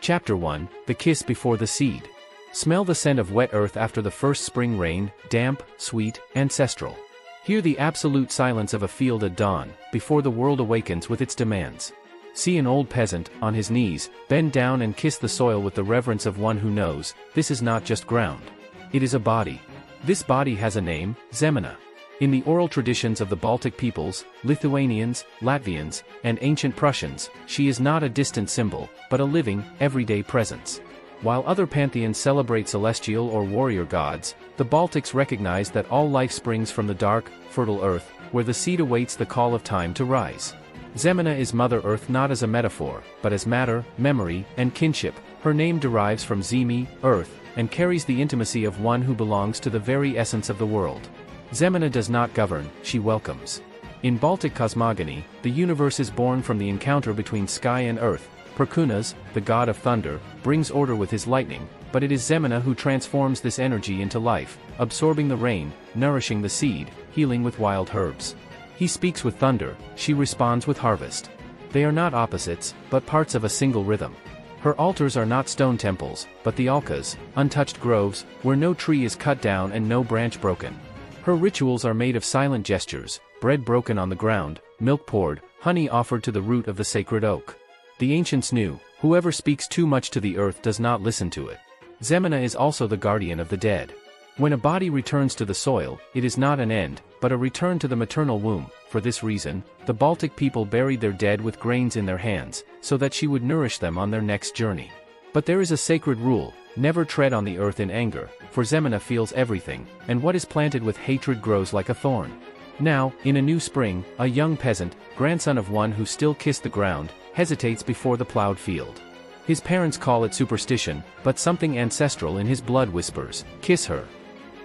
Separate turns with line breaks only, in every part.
Chapter 1, The Kiss Before the Seed. Smell the scent of wet earth after the first spring rain, damp, sweet, ancestral. Hear the absolute silence of a field at dawn, before the world awakens with its demands. See an old peasant, on his knees, bend down and kiss the soil with the reverence of one who knows, this is not just ground. It is a body. This body has a name, Žemyna. In the oral traditions of the Baltic peoples, Lithuanians, Latvians, and ancient Prussians, she is not a distant symbol, but a living, everyday presence. While other pantheons celebrate celestial or warrior gods, the Baltics recognize that all life springs from the dark, fertile earth, where the seed awaits the call of time to rise. Žemyna is Mother Earth not as a metaphor, but as matter, memory, and kinship. Her name derives from Zemes, earth, and carries the intimacy of one who belongs to the very essence of the world. Žemyna does not govern, she welcomes. In Baltic cosmogony, the universe is born from the encounter between sky and earth. Perkunas, the god of thunder, brings order with his lightning, but it is Žemyna who transforms this energy into life, absorbing the rain, nourishing the seed, healing with wild herbs. He speaks with thunder, she responds with harvest. They are not opposites, but parts of a single rhythm. Her altars are not stone temples, but the alkas, untouched groves, where no tree is cut down and no branch broken. Her rituals are made of silent gestures, bread broken on the ground, milk poured, honey offered to the root of the sacred oak. The ancients knew, whoever speaks too much to the earth does not listen to it. Žemyna is also the guardian of the dead. When a body returns to the soil, it is not an end, but a return to the maternal womb. For this reason, the Baltic people buried their dead with grains in their hands, so that she would nourish them on their next journey. But there is a sacred rule, never tread on the earth in anger, for Žemyna feels everything, and what is planted with hatred grows like a thorn. Now, in a new spring, a young peasant, grandson of one who still kissed the ground, hesitates before the plowed field. His parents call it superstition, but something ancestral in his blood whispers, "Kiss her."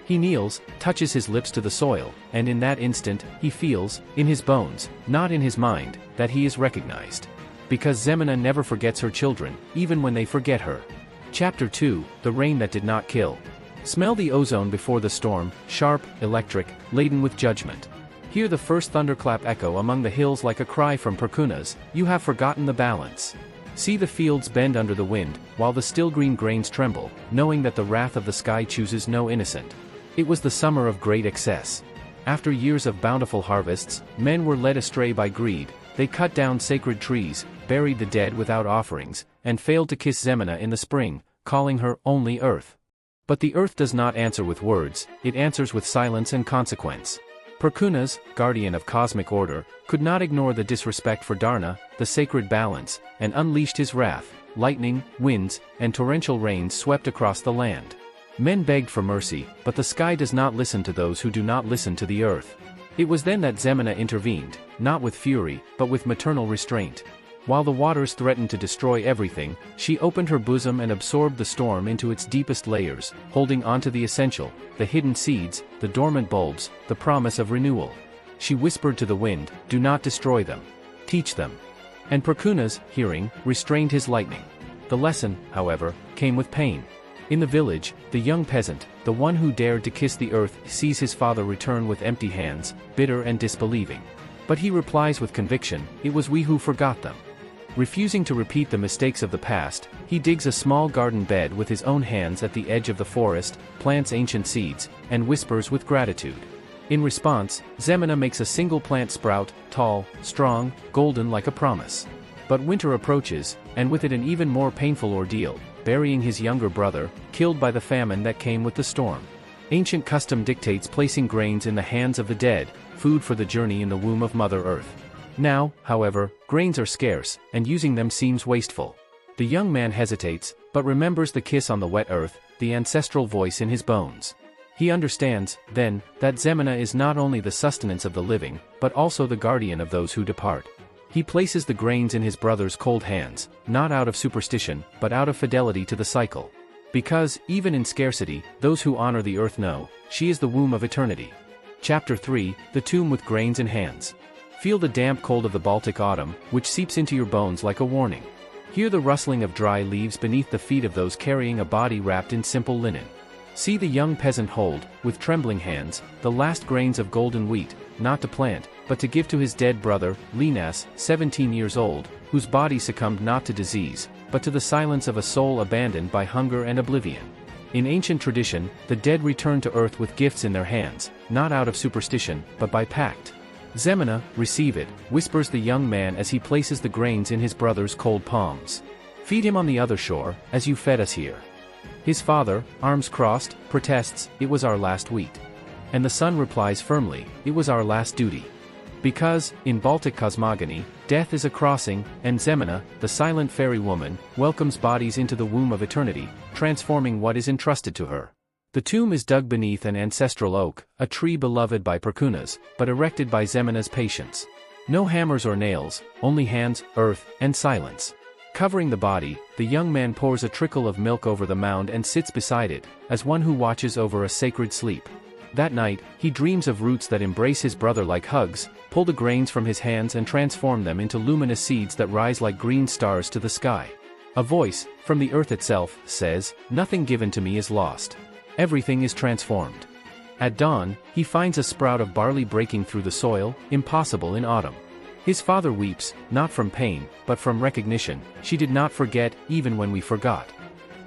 He kneels, touches his lips to the soil, and in that instant, he feels, in his bones, not in his mind, that he is recognized. Because Žemyna never forgets her children, even when they forget her. Chapter 2, The Rain That Did Not Kill. Smell the ozone before the storm, sharp, electric, laden with judgment. Hear the first thunderclap echo among the hills like a cry from Perkunas, you have forgotten the balance. See the fields bend under the wind, while the still green grains tremble, knowing that the wrath of the sky chooses no innocent. It was the summer of great excess. After years of bountiful harvests, men were led astray by greed. They cut down sacred trees, buried the dead without offerings, and failed to kiss Žemyna in the spring, calling her only earth. But the earth does not answer with words, it answers with silence and consequence. Perkunas, guardian of cosmic order, could not ignore the disrespect for Dharna, the sacred balance, and unleashed his wrath. Lightning, winds, and torrential rains swept across the land. Men begged for mercy, but the sky does not listen to those who do not listen to the earth. It was then that Žemyna intervened, not with fury, but with maternal restraint. While the waters threatened to destroy everything, she opened her bosom and absorbed the storm into its deepest layers, holding onto the essential, the hidden seeds, the dormant bulbs, the promise of renewal. She whispered to the wind, do not destroy them. Teach them. And Perkunas, hearing, restrained his lightning. The lesson, however, came with pain. In the village, the young peasant, the one who dared to kiss the earth, sees his father return with empty hands, bitter and disbelieving. But he replies with conviction, it was we who forgot them. Refusing to repeat the mistakes of the past, he digs a small garden bed with his own hands at the edge of the forest, plants ancient seeds, and whispers with gratitude. In response, Žemyna makes a single plant sprout, tall, strong, golden like a promise. But winter approaches, and with it an even more painful ordeal, burying his younger brother, killed by the famine that came with the storm. Ancient custom dictates placing grains in the hands of the dead, food for the journey in the womb of Mother Earth. Now, however, grains are scarce, and using them seems wasteful. The young man hesitates, but remembers the kiss on the wet earth, the ancestral voice in his bones. He understands, then, that Žemyna is not only the sustenance of the living, but also the guardian of those who depart. He places the grains in his brother's cold hands, not out of superstition, but out of fidelity to the cycle. Because, even in scarcity, those who honor the earth know, she is the womb of eternity. Chapter 3, The Tomb with Grains in Hands. Feel the damp cold of the Baltic autumn, which seeps into your bones like a warning. Hear the rustling of dry leaves beneath the feet of those carrying a body wrapped in simple linen. See the young peasant hold, with trembling hands, the last grains of golden wheat, not to plant, but to give to his dead brother, Vėlinės, 17 years old, whose body succumbed not to disease, but to the silence of a soul abandoned by hunger and oblivion. In ancient tradition, the dead return to earth with gifts in their hands, not out of superstition, but by pact. Žemyna, receive it, whispers the young man as he places the grains in his brother's cold palms. Feed him on the other shore, as you fed us here. His father, arms crossed, protests, it was our last wheat. And the son replies firmly, it was our last duty. Because, in Baltic cosmogony, death is a crossing, and Žemyna, the silent fairy woman, welcomes bodies into the womb of eternity, transforming what is entrusted to her. The tomb is dug beneath an ancestral oak, a tree beloved by Perkunas, but erected by Žemyna's patience. No hammers or nails, only hands, earth, and silence. Covering the body, the young man pours a trickle of milk over the mound and sits beside it, as one who watches over a sacred sleep. That night, he dreams of roots that embrace his brother like hugs, pull the grains from his hands and transform them into luminous seeds that rise like green stars to the sky. A voice, from the earth itself, says, nothing given to me is lost. Everything is transformed. At dawn, he finds a sprout of barley breaking through the soil, impossible in autumn. His father weeps, not from pain, but from recognition, she did not forget, even when we forgot.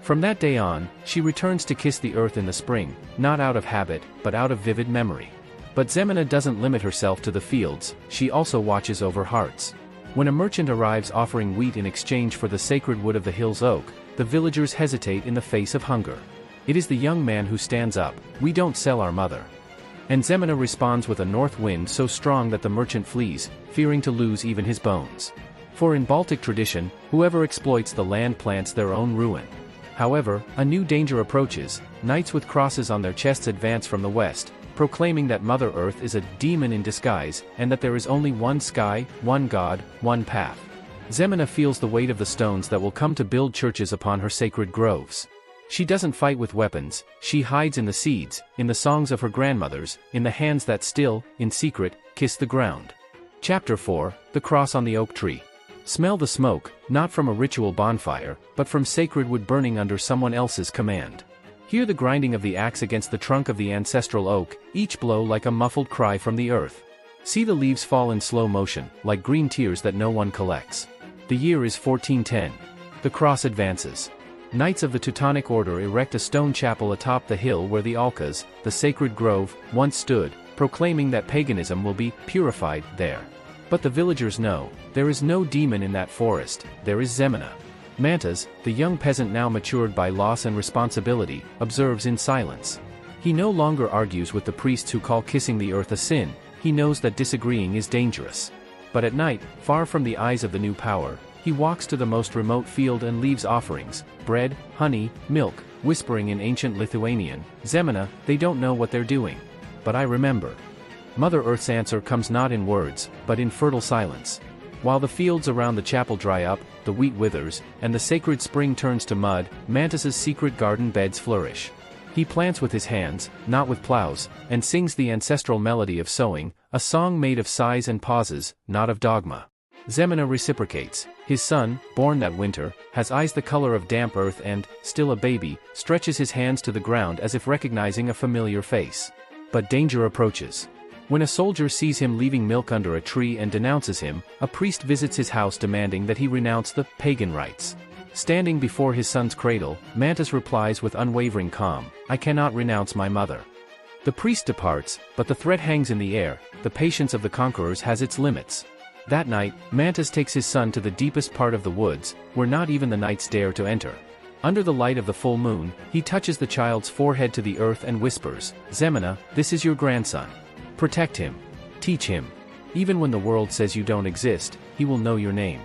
From that day on, she returns to kiss the earth in the spring, not out of habit, but out of vivid memory. But Žemyna doesn't limit herself to the fields, she also watches over hearts. When a merchant arrives offering wheat in exchange for the sacred wood of the hill's oak, the villagers hesitate in the face of hunger. It is the young man who stands up, we don't sell our mother. And Žemyna responds with a north wind so strong that the merchant flees, fearing to lose even his bones. For in Baltic tradition, whoever exploits the land plants their own ruin. However, a new danger approaches, knights with crosses on their chests advance from the west, proclaiming that Mother Earth is a demon in disguise, and that there is only one sky, one God, one path. Žemyna feels the weight of the stones that will come to build churches upon her sacred groves. She doesn't fight with weapons, she hides in the seeds, in the songs of her grandmothers, in the hands that still, in secret, kiss the ground. Chapter 4, The Cross on the Oak Tree. Smell the smoke, not from a ritual bonfire, but from sacred wood burning under someone else's command. Hear the grinding of the axe against the trunk of the ancestral oak, each blow like a muffled cry from the earth. See the leaves fall in slow motion, like green tears that no one collects. The year is 1410. The cross advances. Knights of the Teutonic Order erect a stone chapel atop the hill where the Alkas, the sacred grove, once stood, proclaiming that paganism will be purified there. But the villagers know, there is no demon in that forest, there is Žemyna. Mantas, the young peasant now matured by loss and responsibility, observes in silence. He no longer argues with the priests who call kissing the earth a sin, he knows that disagreeing is dangerous. But at night, far from the eyes of the new power, he walks to the most remote field and leaves offerings, bread, honey, milk, whispering in ancient Lithuanian, Žemyna, they don't know what they're doing. But I remember. Mother Earth's answer comes not in words, but in fertile silence. While the fields around the chapel dry up, the wheat withers, and the sacred spring turns to mud, Mantas's secret garden beds flourish. He plants with his hands, not with plows, and sings the ancestral melody of sowing, a song made of sighs and pauses, not of dogma. Žemyna reciprocates. His son, born that winter, has eyes the color of damp earth and, still a baby, stretches his hands to the ground as if recognizing a familiar face. But danger approaches. When a soldier sees him leaving milk under a tree and denounces him, a priest visits his house demanding that he renounce the pagan rites. Standing before his son's cradle, Mantas replies with unwavering calm, I cannot renounce my mother. The priest departs, but the threat hangs in the air, the patience of the conquerors has its limits. That night, Mantas takes his son to the deepest part of the woods, where not even the knights dare to enter. Under the light of the full moon, he touches the child's forehead to the earth and whispers, Žemyna, this is your grandson. Protect him. Teach him. Even when the world says you don't exist, he will know your name.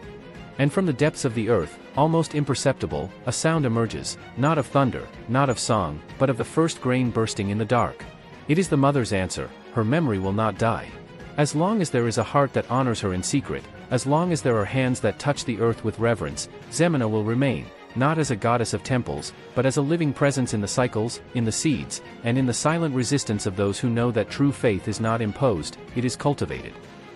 And from the depths of the earth, almost imperceptible, a sound emerges, not of thunder, not of song, but of the first grain bursting in the dark. It is the mother's answer, her memory will not die. As long as there is a heart that honors her in secret, as long as there are hands that touch the earth with reverence, Žemyna will remain, not as a goddess of temples, but as a living presence in the cycles, in the seeds, and in the silent resistance of those who know that true faith is not imposed, it is cultivated.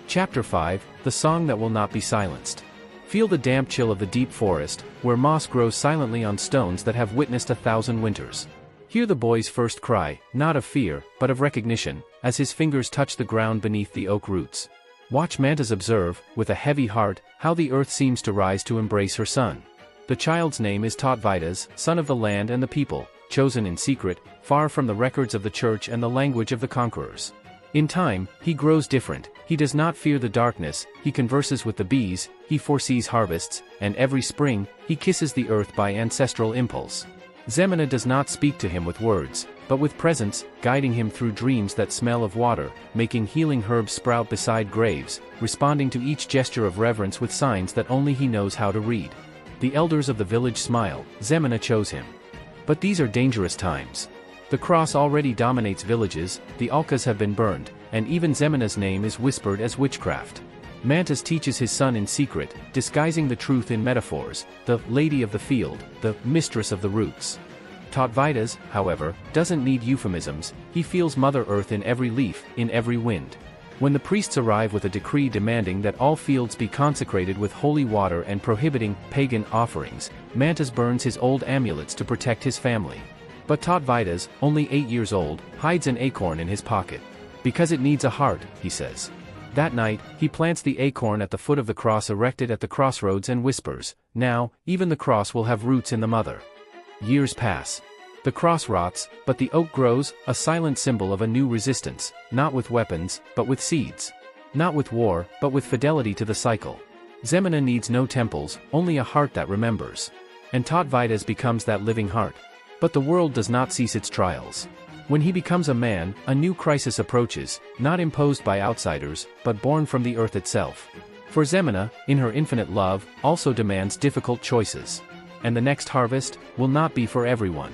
Chapter 5, The Song That Will Not Be Silenced. Feel the damp chill of the deep forest, where moss grows silently on stones that have witnessed 1,000 winters. Hear the boy's first cry, not of fear, but of recognition, as his fingers touch the ground beneath the oak roots. Watch Mantas observe, with a heavy heart, how the earth seems to rise to embrace her son. The child's name is Tautvidas, son of the land and the people, chosen in secret, far from the records of the church and the language of the conquerors. In time, he grows different, he does not fear the darkness, he converses with the bees, he foresees harvests, and every spring, he kisses the earth by ancestral impulse. Žemyna does not speak to him with words, but with presence, guiding him through dreams that smell of water, making healing herbs sprout beside graves, responding to each gesture of reverence with signs that only he knows how to read. The elders of the village smile, Žemyna chose him. But these are dangerous times. The cross already dominates villages, the alkas have been burned, and even Žemyna's name is whispered as witchcraft. Mantas teaches his son in secret, disguising the truth in metaphors, the lady of the field, the mistress of the roots. Tautvidas, however, doesn't need euphemisms, he feels Mother Earth in every leaf, in every wind. When the priests arrive with a decree demanding that all fields be consecrated with holy water and prohibiting pagan offerings, Mantas burns his old amulets to protect his family. But Tautvidas, only 8 years old, hides an acorn in his pocket. Because it needs a heart, he says. That night, he plants the acorn at the foot of the cross erected at the crossroads and whispers, "Now, even the cross will have roots in the mother." Years pass. The cross rots, but the oak grows, a silent symbol of a new resistance, not with weapons, but with seeds. Not with war, but with fidelity to the cycle. Žemyna needs no temples, only a heart that remembers. And Tautvidas becomes that living heart. But the world does not cease its trials. When he becomes a man, a new crisis approaches, not imposed by outsiders, but born from the earth itself. For Žemyna, in her infinite love, also demands difficult choices. And the next harvest will not be for everyone.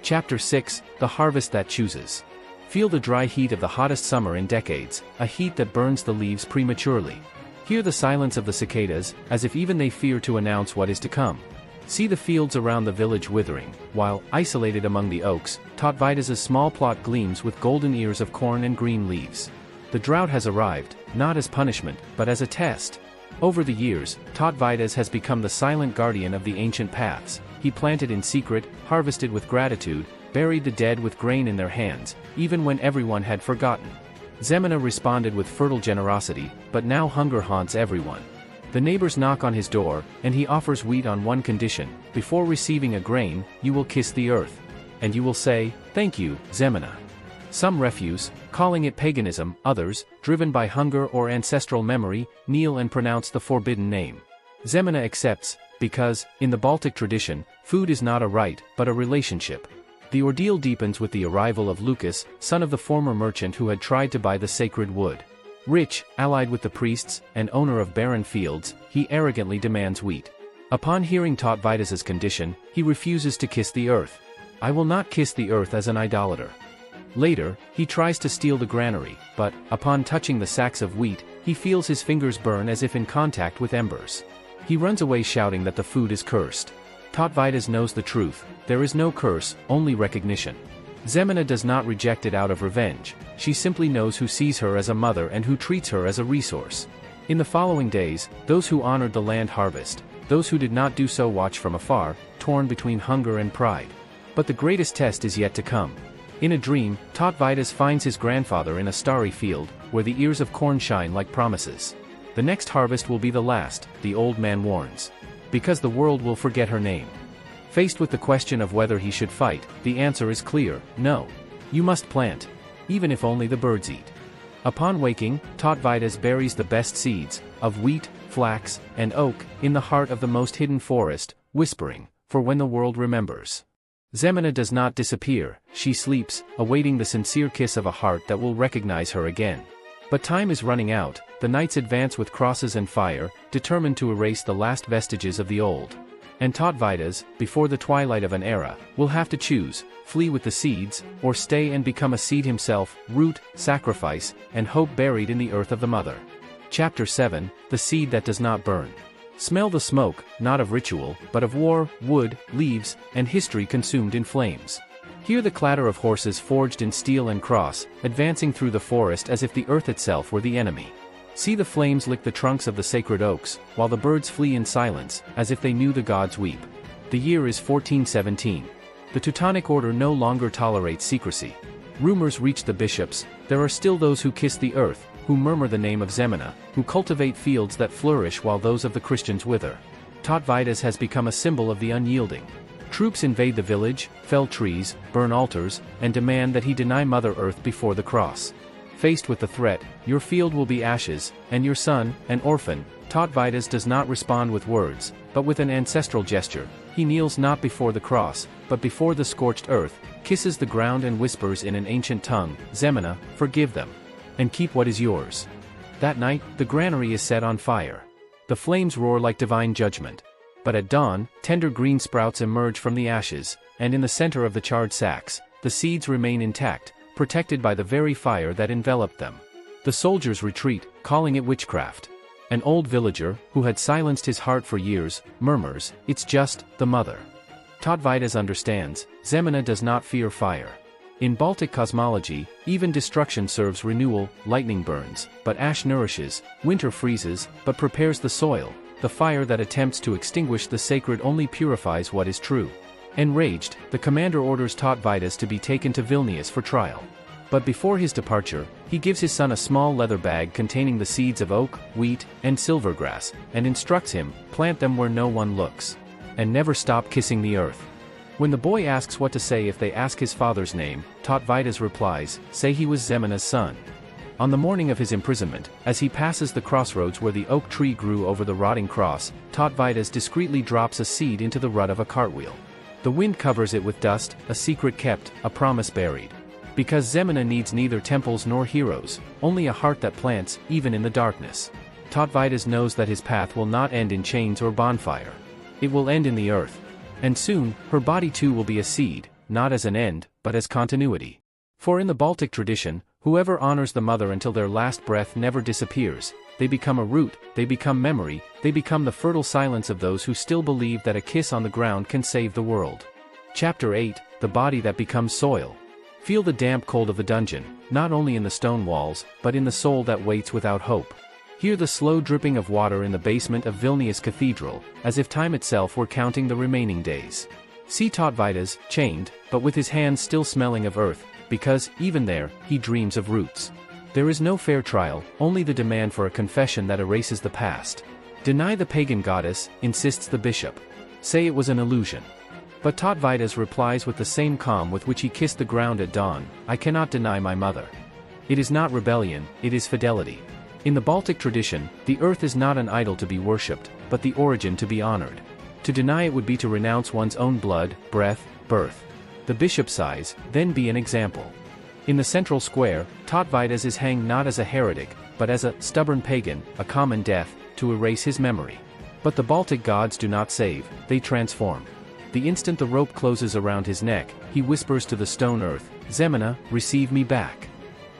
Chapter 6, The Harvest That Chooses. Feel the dry heat of the hottest summer in decades, a heat that burns the leaves prematurely. Hear the silence of the cicadas, as if even they fear to announce what is to come. See the fields around the village withering, while, isolated among the oaks, Tautvidas's small plot gleams with golden ears of corn and green leaves. The drought has arrived, not as punishment, but as a test. Over the years, Tautvidas has become the silent guardian of the ancient paths. He planted in secret, harvested with gratitude, buried the dead with grain in their hands, even when everyone had forgotten. Žemyna responded with fertile generosity, but now hunger haunts everyone. The neighbors knock on his door, and he offers wheat on one condition: before receiving a grain, you will kiss the earth. And you will say, "Thank you, Žemyna." Some refuse, calling it paganism, others, driven by hunger or ancestral memory, kneel and pronounce the forbidden name. Žemyna accepts, because, in the Baltic tradition, food is not a right, but a relationship. The ordeal deepens with the arrival of Lukas, son of the former merchant who had tried to buy the sacred wood. Rich, allied with the priests, and owner of barren fields, he arrogantly demands wheat. Upon hearing Tautvidas's condition, he refuses to kiss the earth. "I will not kiss the earth as an idolater." Later, he tries to steal the granary, but, upon touching the sacks of wheat, he feels his fingers burn as if in contact with embers. He runs away shouting that the food is cursed. Tautvidas knows the truth: there is no curse, only recognition. Žemyna does not reject it out of revenge, she simply knows who sees her as a mother and who treats her as a resource. In the following days, those who honored the land harvest, those who did not do so watch from afar, torn between hunger and pride. But the greatest test is yet to come. In a dream, Tautvidas finds his grandfather in a starry field, where the ears of corn shine like promises. The next harvest will be the last, the old man warns. Because the world will forget her name. Faced with the question of whether he should fight, the answer is clear: no. You must plant. Even if only the birds eat. Upon waking, Tautvidas buries the best seeds, of wheat, flax, and oak, in the heart of the most hidden forest, whispering, "For when the world remembers." Žemyna does not disappear, she sleeps, awaiting the sincere kiss of a heart that will recognize her again. But time is running out, the nights advance with crosses and fire, determined to erase the last vestiges of the old. And Tautvidas, before the twilight of an era, will have to choose: flee with the seeds, or stay and become a seed himself, root, sacrifice, and hope buried in the earth of the mother. Chapter 7, The Seed That Does Not Burn. Smell the smoke, not of ritual, but of war, wood, leaves, and history consumed in flames. Hear the clatter of horses forged in steel and cross, advancing through the forest as if the earth itself were the enemy. See the flames lick the trunks of the sacred oaks, while the birds flee in silence, as if they knew the gods weep. The year is 1417. The Teutonic Order no longer tolerates secrecy. Rumors reach the bishops: there are still those who kiss the earth, who murmur the name of Žemyna, who cultivate fields that flourish while those of the Christians wither. Tautvidas has become a symbol of the unyielding. Troops invade the village, fell trees, burn altars, and demand that he deny Mother Earth before the cross. Faced with the threat, your field will be ashes, and your son, an orphan. Tautvidas does not respond with words, but with an ancestral gesture. He kneels not before the cross, but before the scorched earth, kisses the ground and whispers in an ancient tongue, Žemyna, forgive them. And keep what is yours. That night, the granary is set on fire. The flames roar like divine judgment. But at dawn, tender green sprouts emerge from the ashes, and in the center of the charred sacks, the seeds remain intact, protected by the very fire that enveloped them. The soldiers retreat, calling it witchcraft. An old villager, who had silenced his heart for years, murmurs, "It's just the mother." Tautvidas understands, Žemyna does not fear fire. In Baltic cosmology, even destruction serves renewal, lightning burns, but ash nourishes, winter freezes, but prepares the soil. The fire that attempts to extinguish the sacred only purifies what is true. Enraged, the commander orders Tautvidas to be taken to Vėlinės for trial. But before his departure, he gives his son a small leather bag containing the seeds of oak, wheat, and silvergrass, and instructs him, plant them where no one looks. And never stop kissing the earth. When the boy asks what to say if they ask his father's name, Tautvidas replies, say he was Žemyna's son. On the morning of his imprisonment, as he passes the crossroads where the oak tree grew over the rotting cross, Tautvidas discreetly drops a seed into the rut of a cartwheel. The wind covers it with dust, a secret kept, a promise buried. Because Žemyna needs neither temples nor heroes, only a heart that plants, even in the darkness. Tautvidas knows that his path will not end in chains or bonfire. It will end in the earth. And soon, her body too will be a seed, not as an end, but as continuity. For in the Baltic tradition, whoever honors the mother until their last breath never disappears. They become a root, they become memory, they become the fertile silence of those who still believe that a kiss on the ground can save the world. Chapter 8, The Body That Becomes Soil. Feel the damp cold of the dungeon, not only in the stone walls, but in the soul that waits without hope. Hear the slow dripping of water in the basement of Vėlinės Cathedral, as if time itself were counting the remaining days. See Tautvidas, chained, but with his hands still smelling of earth, because, even there, he dreams of roots. There is no fair trial, only the demand for a confession that erases the past. Deny the pagan goddess, insists the bishop. Say it was an illusion. But Tautvidas replies with the same calm with which he kissed the ground at dawn, I cannot deny my mother. It is not rebellion, it is fidelity. In the Baltic tradition, the earth is not an idol to be worshipped, but the origin to be honored. To deny it would be to renounce one's own blood, breath, birth. The bishop sighs, then be an example. In the central square, Tautvidas is hanged not as a heretic, but as a stubborn pagan, a common death, to erase his memory. But the Baltic gods do not save, they transform. The instant the rope closes around his neck, he whispers to the stone earth, Žemyna, receive me back.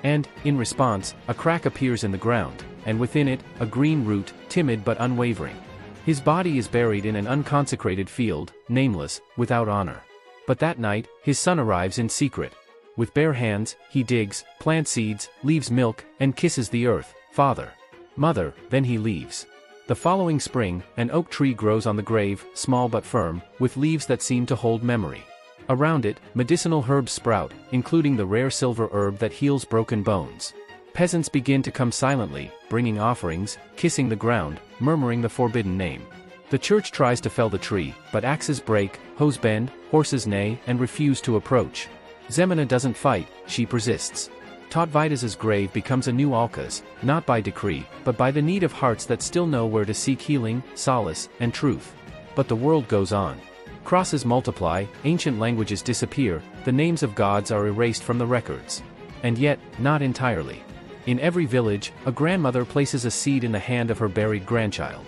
And, in response, a crack appears in the ground, and within it, a green root, timid but unwavering. His body is buried in an unconsecrated field, nameless, without honor. But that night, his son arrives in secret. With bare hands, he digs, plants seeds, leaves milk, and kisses the earth, Father, Mother, then he leaves. The following spring, an oak tree grows on the grave, small but firm, with leaves that seem to hold memory. Around it, medicinal herbs sprout, including the rare silver herb that heals broken bones. Peasants begin to come silently, bringing offerings, kissing the ground, murmuring the forbidden name. The church tries to fell the tree, but axes break, hoes bend, horses neigh, and refuse to approach. Žemyna doesn't fight, she persists. Tautvidas's grave becomes a new Alkas, not by decree, but by the need of hearts that still know where to seek healing, solace, and truth. But the world goes on. Crosses multiply, ancient languages disappear, the names of gods are erased from the records. And yet, not entirely. In every village, a grandmother places a seed in the hand of her buried grandchild.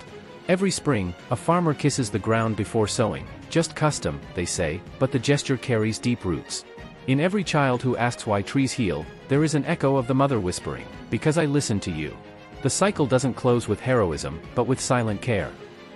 Every spring, a farmer kisses the ground before sowing, just custom, they say, but the gesture carries deep roots. In every child who asks why trees heal, there is an echo of the mother whispering, because I listened to you. The cycle doesn't close with heroism, but with silent care.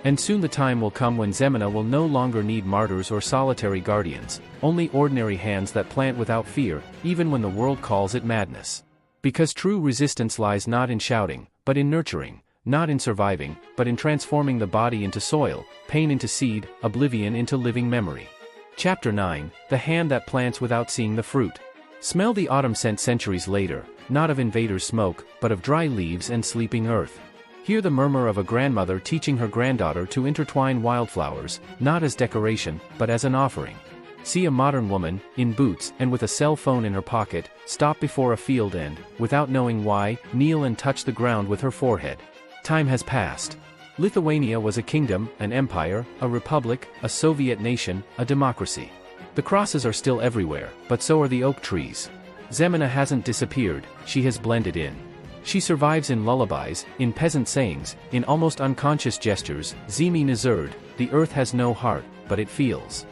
And soon the time will come when Žemyna will no longer need martyrs or solitary guardians, only ordinary hands that plant without fear, even when the world calls it madness. Because true resistance lies not in shouting, but in nurturing, not in surviving, but in transforming the body into soil, pain into seed, oblivion into living memory. Chapter 9, The Hand That Plants Without Seeing the Fruit. Smell the autumn scent centuries later, not of invaders' smoke, but of dry leaves and sleeping earth. Hear the murmur of a grandmother teaching her granddaughter to intertwine wildflowers, not as decoration, but as an offering. See a modern woman, in boots and with a cell phone in her pocket, stop before a field and, without knowing why, kneel and touch the ground with her forehead. Time has passed. Lithuania was a kingdom, an empire, a republic, a Soviet nation, a democracy. The crosses are still everywhere, but so are the oak trees. Žemyna hasn't disappeared, she has blended in. She survives in lullabies, in peasant sayings, in almost unconscious gestures. Zemes, the earth has no heart, but it feels.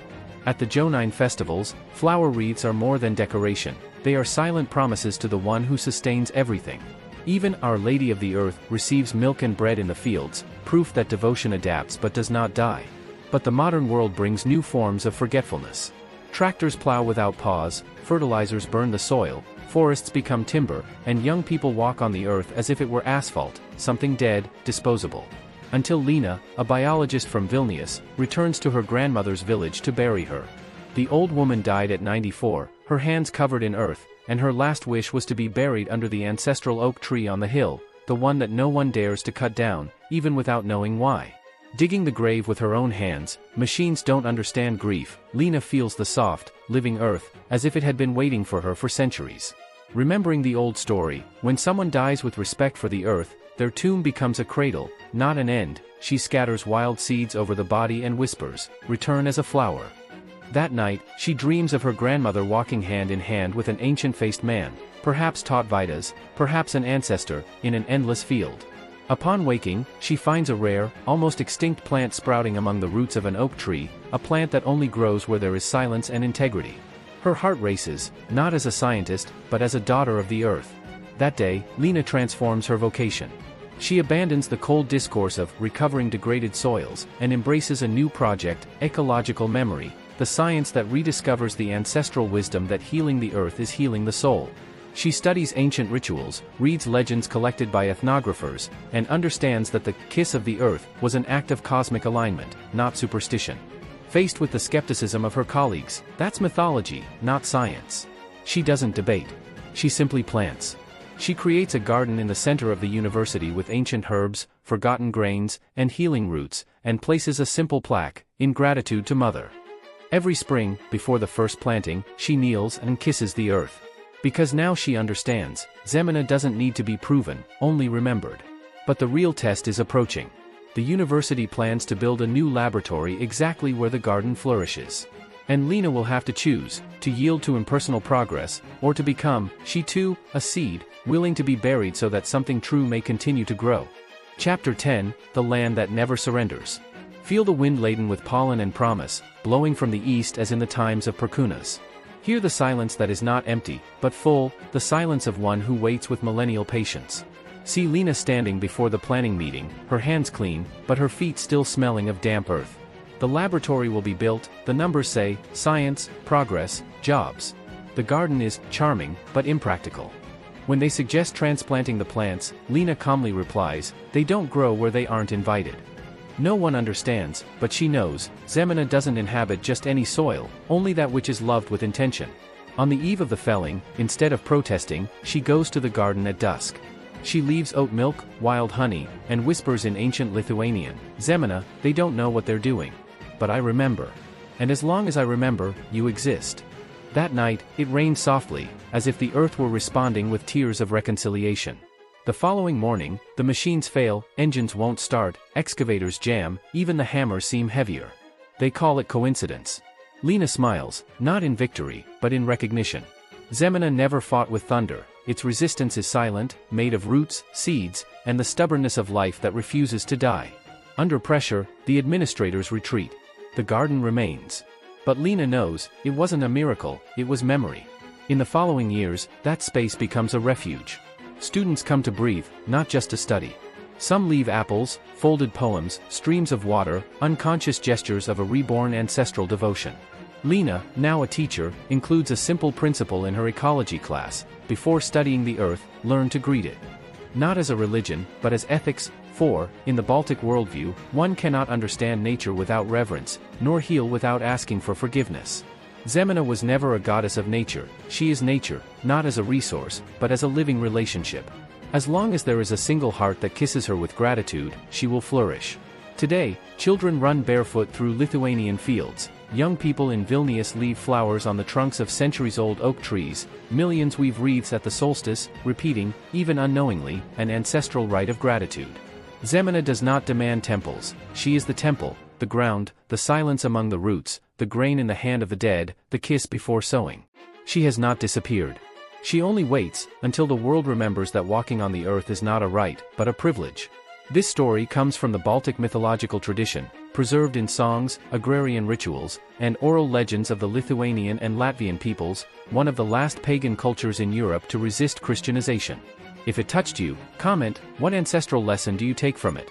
At the Žemyna festivals, flower wreaths are more than decoration, they are silent promises to the one who sustains everything. Even Our Lady of the Earth receives milk and bread in the fields, proof that devotion adapts but does not die. But the modern world brings new forms of forgetfulness. Tractors plow without pause, fertilizers burn the soil, forests become timber, and young people walk on the earth as if it were asphalt, something dead, disposable. Until Lena, a biologist from Vėlinės, returns to her grandmother's village to bury her. The old woman died at 94, her hands covered in earth, and her last wish was to be buried under the ancestral oak tree on the hill, the one that no one dares to cut down, even without knowing why. Digging the grave with her own hands, machines don't understand grief. Lena feels the soft, living earth, as if it had been waiting for her for centuries. Remembering the old story, when someone dies with respect for the earth, their tomb becomes a cradle, not an end. She scatters wild seeds over the body and whispers, "Return as a flower." That night, she dreams of her grandmother walking hand in hand with an ancient-faced man, perhaps taught Vedas, perhaps an ancestor, in an endless field. Upon waking, she finds a rare, almost extinct plant sprouting among the roots of an oak tree, a plant that only grows where there is silence and integrity. Her heart races, not as a scientist, but as a daughter of the earth. That day, Lena transforms her vocation. She abandons the cold discourse of recovering degraded soils, and embraces a new project, ecological memory, the science that rediscovers the ancestral wisdom that healing the earth is healing the soul. She studies ancient rituals, reads legends collected by ethnographers, and understands that the kiss of the earth was an act of cosmic alignment, not superstition. Faced with the skepticism of her colleagues, that's mythology, not science. She doesn't debate. She simply plants. She creates a garden in the center of the university with ancient herbs, forgotten grains, and healing roots, and places a simple plaque, in gratitude to Mother. Every spring, before the first planting, she kneels and kisses the earth. Because now she understands, Žemyna doesn't need to be proven, only remembered. But the real test is approaching. The university plans to build a new laboratory exactly where the garden flourishes. And Lena will have to choose, to yield to impersonal progress, or to become, she too, a seed, willing to be buried so that something true may continue to grow. Chapter 10, The Land That Never Surrenders. Feel the wind laden with pollen and promise, blowing from the east as in the times of Perkunas. Hear the silence that is not empty, but full, the silence of one who waits with millennial patience. See Lena standing before the planning meeting, her hands clean, but her feet still smelling of damp earth. The laboratory will be built, the numbers say, science, progress, jobs. The garden is charming, but impractical. When they suggest transplanting the plants, Lena calmly replies, they don't grow where they aren't invited. No one understands, but she knows, Žemyna doesn't inhabit just any soil, only that which is loved with intention. On the eve of the felling, instead of protesting, she goes to the garden at dusk. She leaves oat milk, wild honey, and whispers in ancient Lithuanian, Žemyna, they don't know what they're doing. But I remember. And as long as I remember, you exist. That night, it rained softly, as if the earth were responding with tears of reconciliation. The following morning, the machines fail, engines won't start, excavators jam, even the hammers seem heavier. They call it coincidence. Lena smiles, not in victory, but in recognition. Žemyna never fought with thunder, its resistance is silent, made of roots, seeds, and the stubbornness of life that refuses to die. Under pressure, the administrators retreat. The garden remains. But Lena knows, it wasn't a miracle, it was memory. In the following years, that space becomes a refuge. Students come to breathe, not just to study. Some leave apples, folded poems, streams of water, unconscious gestures of a reborn ancestral devotion. Lena, now a teacher, includes a simple principle in her ecology class: before studying the earth, learn to greet it. Not as a religion, but as ethics, for, in the Baltic worldview, one cannot understand nature without reverence, nor heal without asking for forgiveness. Žemyna was never a goddess of nature, she is nature, not as a resource, but as a living relationship. As long as there is a single heart that kisses her with gratitude, she will flourish. Today, children run barefoot through Lithuanian fields, young people in Vėlinės leave flowers on the trunks of centuries-old oak trees, millions weave wreaths at the solstice, repeating, even unknowingly, an ancestral rite of gratitude. Žemyna does not demand temples, she is the temple, the ground, the silence among the roots, the grain in the hand of the dead, the kiss before sowing. She has not disappeared. She only waits, until the world remembers that walking on the earth is not a right, but a privilege. This story comes from the Baltic mythological tradition, preserved in songs, agrarian rituals, and oral legends of the Lithuanian and Latvian peoples, one of the last pagan cultures in Europe to resist Christianization. If it touched you, comment, what ancestral lesson do you take from it?